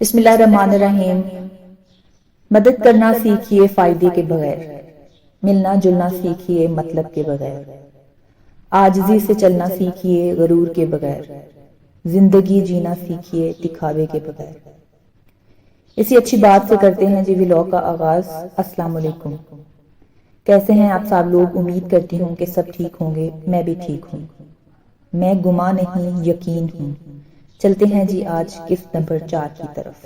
بسم اللہ الرحمن الرحیم۔ مدد کرنا سیکھیے فائدے کے بغیر، ملنا جلنا سیکھیے مطلب کے بغیر، عاجزی سے چلنا سیکھیے غرور کے بغیر، زندگی جینا سیکھیے دکھاوے کے بغیر۔ اسی اچھی بات سے کرتے ہیں جی ولاگ کا آغاز۔ السلام علیکم، کیسے ہیں آپ سب لوگ؟ امید کرتی ہوں کہ سب ٹھیک ہوں گے، میں بھی ٹھیک ہوں، میں گمان نہیں یقین ہوں۔ چلتے ہیں جی آج قسط نمبر 4 کی طرف۔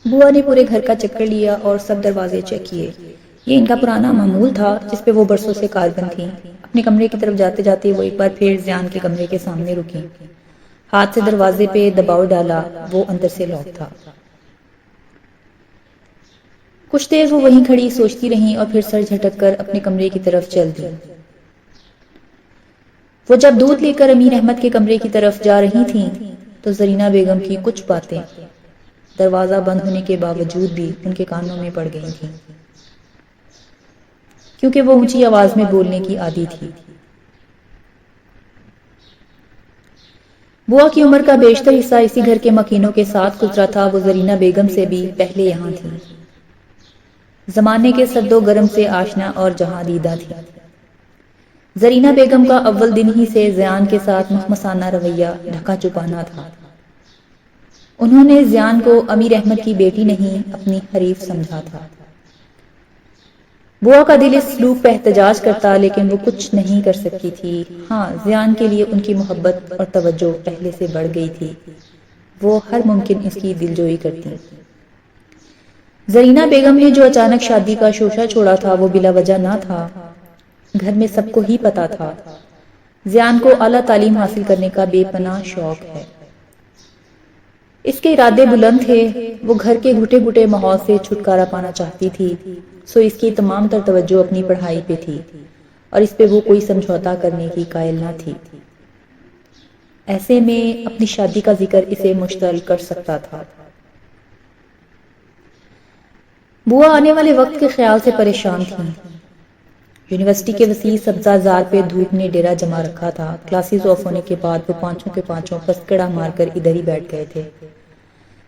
بوا نے پورے گھر کا چکر لیا اور سب دروازے چیک کیے۔ یہ ان کا پرانا معمول تھا جس پہ وہ برسوں سے کاربند تھیں۔ اپنے کمرے کی طرف جاتے جاتے وہ ایک بار پھر زیان کے کمرے کے سامنے رکی، ہاتھ سے دروازے پہ دباؤ ڈالا، وہ اندر سے لاک تھا۔ کچھ دیر وہ وہیں کھڑی سوچتی رہیں اور پھر سر جھٹک کر اپنے کمرے کی طرف چل دی۔ وہ جب دودھ لے کر امیر احمد کے کمرے کی طرف جا رہی تھیں تو زرینہ بیگم کی کچھ باتیں دروازہ بند ہونے کے باوجود بھی ان کے کانوں میں پڑ گئی تھیں، کیونکہ وہ اونچی آواز میں بولنے کی عادی تھی۔ بوا کی عمر کا بیشتر حصہ اسی گھر کے مکینوں کے ساتھ گزرا تھا۔ وہ زرینہ بیگم سے بھی پہلے یہاں تھی، زمانے کے سرد و گرم سے آشنا اور جہاں دیدہ تھی۔ زرینہ بیگم کا اول دن ہی سے زیان کے ساتھ مخمسانہ رویہ ڈھکا چھپانا تھا۔ انہوں نے زیان کو امیر احمد کی بیٹی نہیں اپنی حریف سمجھا تھا۔ بوا کا دل اس سلوک پہ احتجاج کرتا لیکن وہ کچھ نہیں کر سکتی تھی۔ ہاں، زیان کے لیے ان کی محبت اور توجہ پہلے سے بڑھ گئی تھی، وہ ہر ممکن اس کی دلجوئی کرتی۔ زرینہ بیگم نے جو اچانک شادی کا شوشہ چھوڑا تھا وہ بلا وجہ نہ تھا، گھر میں سب کو ہی پتا تھا زیان کو اعلیٰ تعلیم حاصل کرنے کا بے پناہ شوق ہے۔ اس کے ارادے بلند تھے، وہ گھر کے گھٹے گھٹے ماحول سے چھٹکارا پانا چاہتی تھی، سو اس کی تمام تر توجہ اپنی پڑھائی پہ تھی اور اس پہ وہ کوئی سمجھوتا کرنے کی قائل نہ تھی۔ ایسے میں اپنی شادی کا ذکر اسے مشتعل کر سکتا تھا۔ بوا آنے والے وقت کے خیال سے پریشان تھیں۔ یونیورسٹی کے وسیع سبزہ زار پہ دھوپ نے ڈیرا جما رکھا تھا۔ کلاسز آف ہونے کے بعد وہ پانچوں کے پانچوں پسکڑا مار کر ادھر ہی بیٹھ گئے تھے۔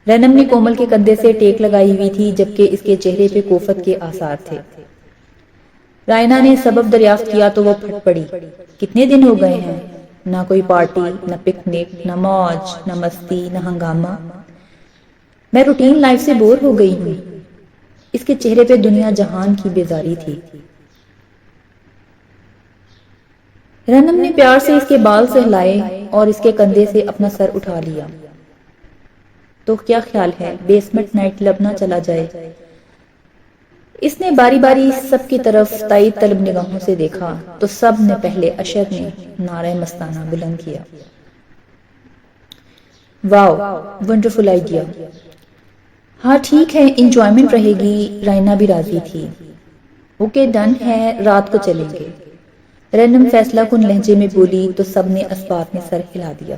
رنم نے کومل کے کندھے سے ٹیک لگائی ہوئی تھی جبکہ اس کے چہرے پہ کوفت کے آثار تھے۔ رائنا نے سبب دریافت کیا تو وہ پھٹ پڑی۔ کتنے دن ہو گئے ہیں، نہ کوئی پارٹی، نہ پکنک، نہ موج، نہ مستی، نہ ہنگامہ۔ میں روٹین لائف سے بور ہو گئی ہوں۔ اس کے چہرے پہ دنیا جہان کی بیزاری تھی۔ رنم نے پیار سے اس کے بال سہلائے اور اس کے کندھے سے اپنا سر اٹھا لیا۔ تو کیا خیال ہے بیسمنٹ نائٹ کلب نہ چلا جائے؟ اس نے باری باری سب کی طرف تائید طلب نگاہوں سے دیکھا تو سب نے پہلے اشر نے نعرہ مستانہ بلند کیا۔ واو، ونڈرفل آئیڈیا۔ ہاں ٹھیک ہے، انجوائمنٹ رہے گی۔ رائنا بھی راضی تھی۔ اوکے ڈن ہے، رات کو چلیں گے۔ رنم فیصلہ کن لہجے میں بولی تو سب نے اسباب میں سر ہلا دیا۔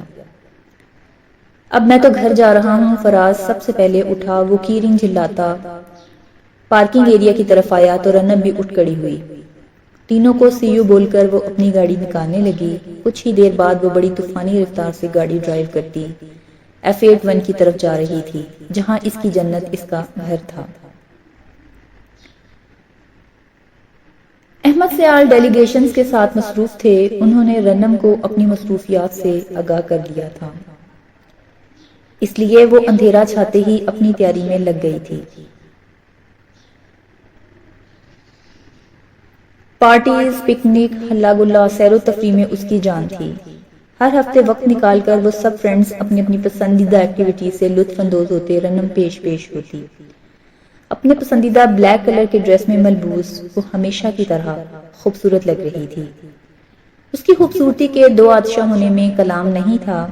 اب میں تو گھر جا رہا ہوں۔ فراز سب سے پہلے اٹھا، وہ کی رنگ جھلاتا پارکنگ ایریا کی طرف آیا تو رنم بھی اٹھ کھڑی ہوئی۔ تینوں کو سی یو بول کر وہ اپنی گاڑی نکالنے لگی۔ کچھ ہی دیر بعد وہ بڑی طوفانی رفتار سے گاڑی ڈرائیو کرتی F81 کی طرف جا رہی تھی جہاں اس کی جنت اس کا گھر تھا۔ احمد سیال ڈیلیگیشنز کے ساتھ مصروف تھے۔ انہوں نے رنم کو اپنی مصروفیات سے آگاہ کر دیا تھا، اس لیے وہ اندھیرا چھاتے ہی اپنی تیاری میں لگ گئی تھی۔ پارٹیز، پکنک، ہلا گلا، سیر و تفریح میں اس کی جان تھی۔ ہر ہفتے وقت نکال کر وہ سب فرینڈز اپنی اپنی پسندیدہ ایکٹیویٹیز سے لطف اندوز ہوتے، رنم پیش ہوتی۔ اپنے پسندیدہ بلیک کلر کے ڈریس میں ملبوس وہ ہمیشہ کی طرح خوبصورت لگ رہی تھی۔ اس کی خوبصورتی کے دو آتشہ ہونے میں کلام نہیں تھا،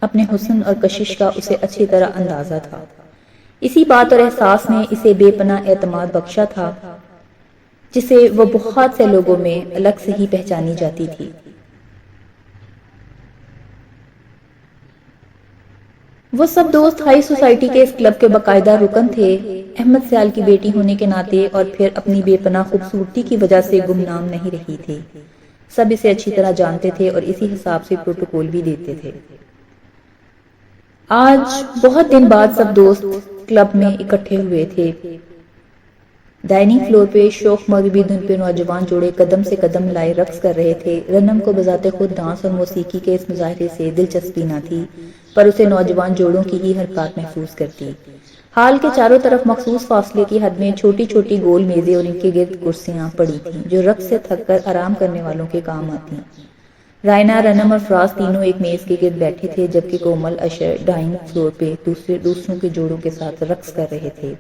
اپنے حسن اور کشش کا اسے اچھی طرح اندازہ تھا۔ اسی بات اور احساس نے اسے بے پناہ اعتماد بخشا تھا جسے وہ بہت سے لوگوں میں الگ سے ہی پہچانی جاتی تھی۔ وہ سب دوست ہائی سوسائٹی کے اس کلب کے باقاعدہ رکن تھے۔ احمد سیال کی بیٹی ہونے کے ناطے اور پھر اپنی بے پناہ خوبصورتی کی وجہ سے گمنام نہیں رہی تھی۔ سب اسے اچھی طرح جانتے تھے اور اسی حساب سے پروٹوکول بھی دیتے تھے۔ آج بہت دن بعد سب دوست کلب میں اکٹھے ہوئے تھے۔ ڈائننگ فلور پہ شوخ مغربی دھن پہ نوجوان جوڑے قدم سے قدم لائے رقص کر رہے تھے۔ رنم کو بذات خود ڈانس اور موسیقی کے اس مظاہرے سے دلچسپی نہ تھی، پر اسے نوجوان جوڑوں کی ہی حرکات محسوس کرتی۔ ہال کے چاروں طرف مخصوص فاصلے کی حد میں چھوٹی چھوٹی گول میزیں اور ان کے گرد کرسیاں پڑی تھیں جو رقص سے تھک کر آرام کرنے والوں کے کام آتی۔ رائنا، رنم اور فراز تینوں ایک میز کے گرد بیٹھے تھے، جبکہ کومل، اشر ڈائننگ فلور پہ دوسروں کے جوڑوں کے ساتھ رقص کر رہے تھے۔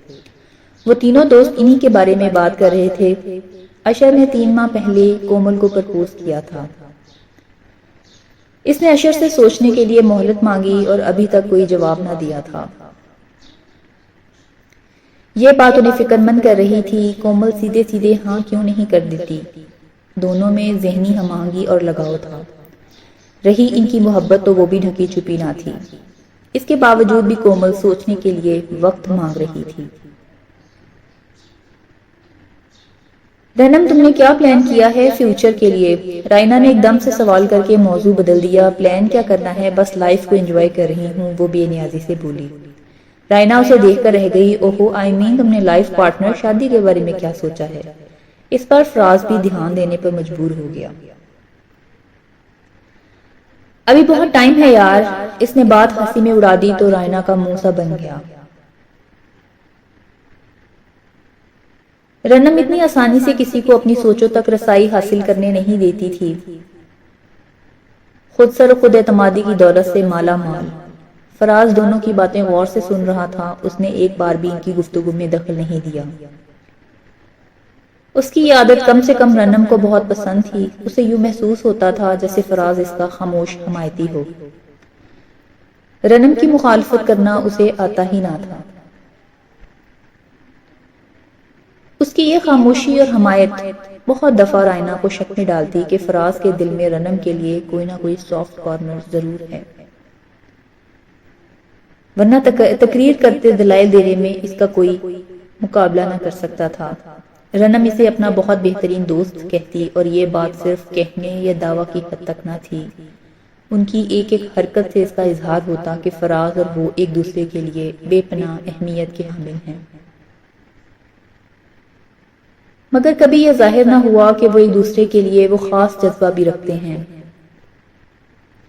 وہ تینوں دوست انہی کے بارے میں بات کر رہے تھے۔ اشر نے 3 ماہ پہلے کومل کو پرپوز کیا تھا۔ اس نے اشر سے سوچنے کے لیے مہلت مانگی اور ابھی تک کوئی جواب نہ دیا تھا۔ یہ بات انہیں فکر مند کر رہی تھی۔ کومل سیدھے سیدھے ہاں کیوں نہیں کر دیتی؟ دونوں میں ذہنی ہم آہنگی اور لگاؤ تھا۔ رہی ان کی محبت تو وہ بھی ڈھکی چھپی نہ تھی۔ اس کے باوجود بھی کومل سوچنے کے لیے وقت مانگ رہی تھی۔ رنم، تم نے کیا پلان کیا ہے فیوچر کے لیے؟ رائنا نے ایک دم سے سوال کر کے موضوع بدل دیا۔ پلان کیا کرنا ہے، بس لائف کو انجوائے کر رہی ہوں، وہ بے نیازی سے بولی۔ رائنا اسے دیکھ کر رہ گئی۔ اوہو، تم نے لائف پارٹنر، شادی کے بارے میں کیا سوچا ہے؟ اس پر فراز بھی دھیان دینے پر مجبور ہو گیا۔ ابھی بہت ٹائم ہے یار۔ اس نے بات ہنسی میں اڑا دی تو رائنا کا منہ سا بن گیا۔ رنم اتنی آسانی سے کسی کو اپنی سوچوں تک رسائی حاصل کرنے نہیں دیتی تھی۔ خود سر و خود اعتمادی کی دولت سے مالا مال۔ فراز دونوں کی باتیں غور سے سن رہا تھا۔ اس نے ایک بار بھی ان کی گفتگو میں دخل نہیں دیا۔ اس کی یہ عادت کم سے کم رنم کو بہت پسند تھی۔ اسے یوں محسوس ہوتا تھا جیسے فراز اس کا خاموش حمایتی ہو۔ رنم کی مخالفت کرنا اسے آتا ہی نہ تھا۔ اس کی یہ خاموشی اور حمایت بہت دفعہ رائنا کو شک میں ڈالتی کہ فراز کے دل میں رنم کے لیے کوئی نہ کوئی سافٹ کارنر ضرور ہے، ورنہ تقریر کرتے دلائل دینے میں اس کا کوئی مقابلہ نہ کر سکتا تھا۔ رنم اسے اپنا بہت بہترین دوست کہتی اور یہ بات صرف کہنے یا دعویٰ کی حد تک نہ تھی۔ ان کی ایک ایک حرکت سے اس کا اظہار ہوتا کہ فراز اور وہ ایک دوسرے کے لیے بے پناہ اہمیت کے حامل ہیں۔ مگر کبھی یہ ظاہر نہ ہوا کہ وہ ایک دوسرے کے لیے وہ خاص جذبہ بھی رکھتے ہیں۔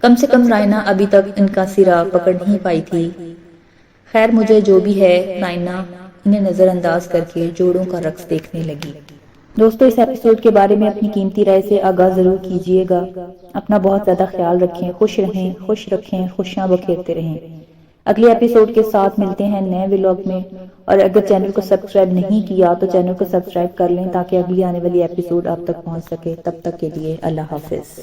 کم سے کم رائنا ابھی تک ان کا سرا پکڑ نہیں پائی تھی۔ خیر، مجھے جو بھی ہے، رائنا انہیں نظر انداز کر کے جوڑوں کا رقص دیکھنے لگی۔ دوستو، اس ایپیسوڈ کے بارے میں اپنی قیمتی رائے سے آگاہ ضرور کیجیے گا۔ اپنا بہت زیادہ خیال رکھیں، خوش رہیں، خوش رکھیں، خوشیاں بکھیرتے رہیں۔ اگلے ایپیسوڈ کے ساتھ ملتے ہیں نئے ولاگ میں، اور اگر چینل کو سبسکرائب نہیں کیا تو چینل کو سبسکرائب کر لیں تاکہ اگلی آنے والی ایپیسوڈ آپ تک پہنچ سکے۔ تب تک کے لیے اللہ حافظ۔